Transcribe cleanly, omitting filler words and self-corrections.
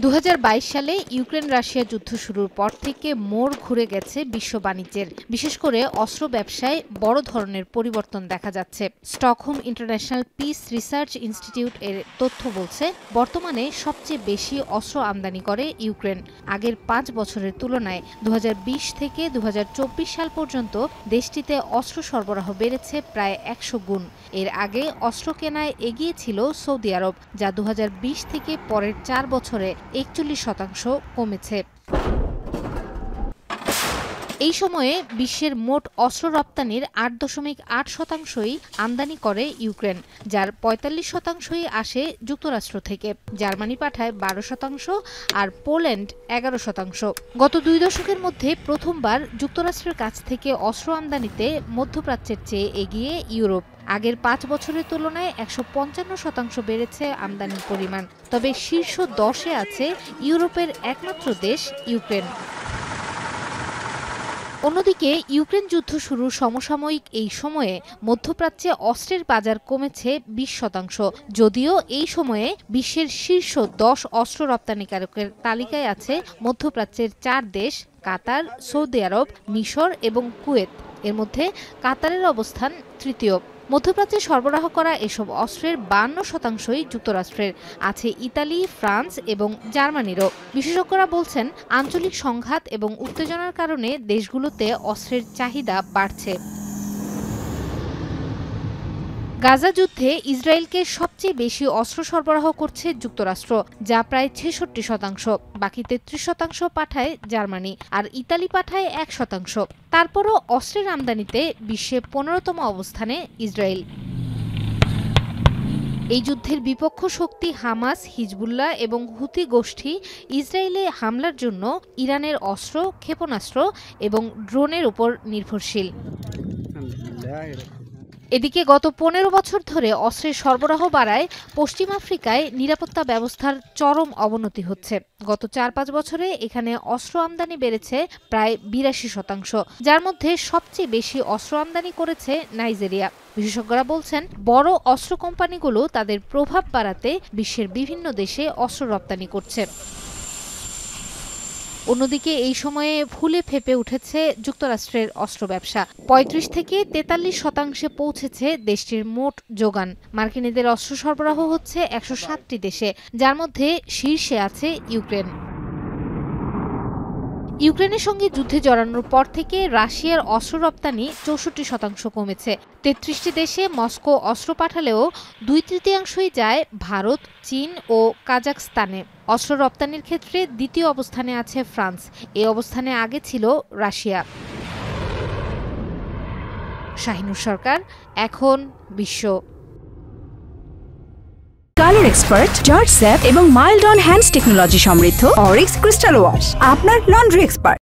2022 সালে Ukraine Russia যুদ্ধ শুরুর পর থেকে মোড় ঘুরে গেছে বিশ্ব বাণিজ্যের। বিশেষ করে অস্ত্র ব্যবসায় বড় ধরনের পরিবর্তন দেখা যাচ্ছে। Stockholm international piece research institute এর তথ্য বলছে, বর্তমানে সবচেয়ে বেশি অস্ত্র আমদানি করে ইউক্রেন। আগের 5 বছরের তুলনায় 2020 থেকে 2024 সাল পর্যন্ত দেশটিতে অস্ত্র সরবরাহ বেড়েছে প্রায় 100 গুণ। এর আগে অস্ত্র কেনায় এগিয়ে ছিল সৌদি আরব, যা 2020 থেকে পরের 4 বছরে 41% কমেছে। এই সময়ে বিশ্বের মোট অস্ত্র রপ্তানির 8.8%ই আমদানি করে ইউক্রেন, যার 45%ই আসে যুক্তরাষ্ট্র থেকে। জার্মানি পাঠায় 12% আর পোল্যান্ড 11%। গত 2 দশকের মধ্যে প্রথমবার যুক্তরাষ্ট্রের কাছ থেকে অস্ত্র আমদানিতে মধ্যপ্রাচ্যের চেয়ে এগিয়ে ইউরোপ। আগের 5 বছরের তুলনায় 155% বেড়েছে আমদানির পরিমাণ। তবে শীর্ষ 10-এ আছে ইউরোপের একমাত্র দেশ ইউক্রেন। অন্যদিকে ইউক্রেন যুদ্ধ শুরুর সমসাময়িক এই সময়ে মধ্যপ্রাচ্যে অস্ত্রের বাজার কমেছে 20%। যদিও এই সময়ে বিশ্বের শীর্ষ 10 অস্ত্র রপ্তানিকারকের তালিকায় আছে মধ্যপ্রাচ্যের 4 দেশ: কাতার, সৌদি আরব, মিশর এবং কুয়েত। এর মধ্যে কাতারের অবস্থান তৃতীয়। মধ্যপ্রাচ্যে সরবরাহ করা এসব অস্ত্রের 52%ই যুক্তরাষ্ট্রের। আছে ইতালি, ফ্রান্স এবং জার্মানিরও। বিশেষজ্ঞরা বলছেন, আঞ্চলিক সংঘাত এবং উত্তেজনার কারণে দেশগুলোতে অস্ত্রের চাহিদা বাড়ছে। গাজা যুদ্ধে ইসরায়েলকে সবচেয়ে বেশি অস্ত্র সরবরাহ করছে যুক্তরাষ্ট্র, যা প্রায় 66%। বাকি 33% পাঠায় জার্মানি, আর ইতালি পাঠায় 1%। তারপরও অস্ত্রের আমদানিতে বিশ্বে 15তম অবস্থানে ইসরায়েল। এই যুদ্ধের বিপক্ষ শক্তি হামাস, হিজবুল্লাহ এবং হুতি গোষ্ঠী ইসরায়েলে হামলার জন্য ইরানের অস্ত্র, ক্ষেপণাস্ত্র এবং ড্রোনের উপর নির্ভরশীল। এদিকে গত 15 বছর ধরে অস্ত্রের সরবরাহ বাড়ায় পশ্চিম আফ্রিকায় নিরাপত্তা ব্যবস্থার চরম অবনতি হচ্ছে। গত 4-5 বছরে এখানে অস্ত্র আমদানি বেড়েছে প্রায় 82%, যার মধ্যে সবচেয়ে বেশি অস্ত্র আমদানি করেছে নাইজেরিয়া। বিশেষজ্ঞরা বলছেন, বড় অস্ত্র কোম্পানিগুলো তাদের প্রভাব বাড়াতে বিশ্বের বিভিন্ন দেশে অস্ত্র রপ্তানি করছে। অন্যদিকে এই সময়ে ফুলে ফেঁপে উঠেছে যুক্তরাষ্ট্রের অস্ত্র ব্যবসা। 35 থেকে 43% পৌঁছেছে দেশটির মোট যোগান। মার্কিনীদের অস্ত্র সরবরাহ হচ্ছে 107টি দেশে, যার মধ্যে শীর্ষে আছে ইউক্রেন। ইউক্রেনের সঙ্গে যুদ্ধে জড়ানোর পর থেকে রাশিয়ার অস্ত্র রপ্তানি 64% কমেছে। 33টি দেশে মস্কো অস্ত্র পাঠালেও 2/3 যায় ভারত, চীন ও কাজাখস্তানে। অস্ত্র রপ্তানির ক্ষেত্রে দ্বিতীয় অবস্থানে আছে ফ্রান্স। এই অবস্থানে আগে ছিল রাশিয়া। শাহিনুর সরকার, এখন বিশ্ব। কালার এক্সপার্ট, জর্জ স্যাপ এবং মাইল্ড অন হ্যান্ডস টেকনোলজি সমৃদ্ধ অরিক্স ক্রিস্টাল ওয়াশ আপনার লন্ড্রি এক্সপার্ট।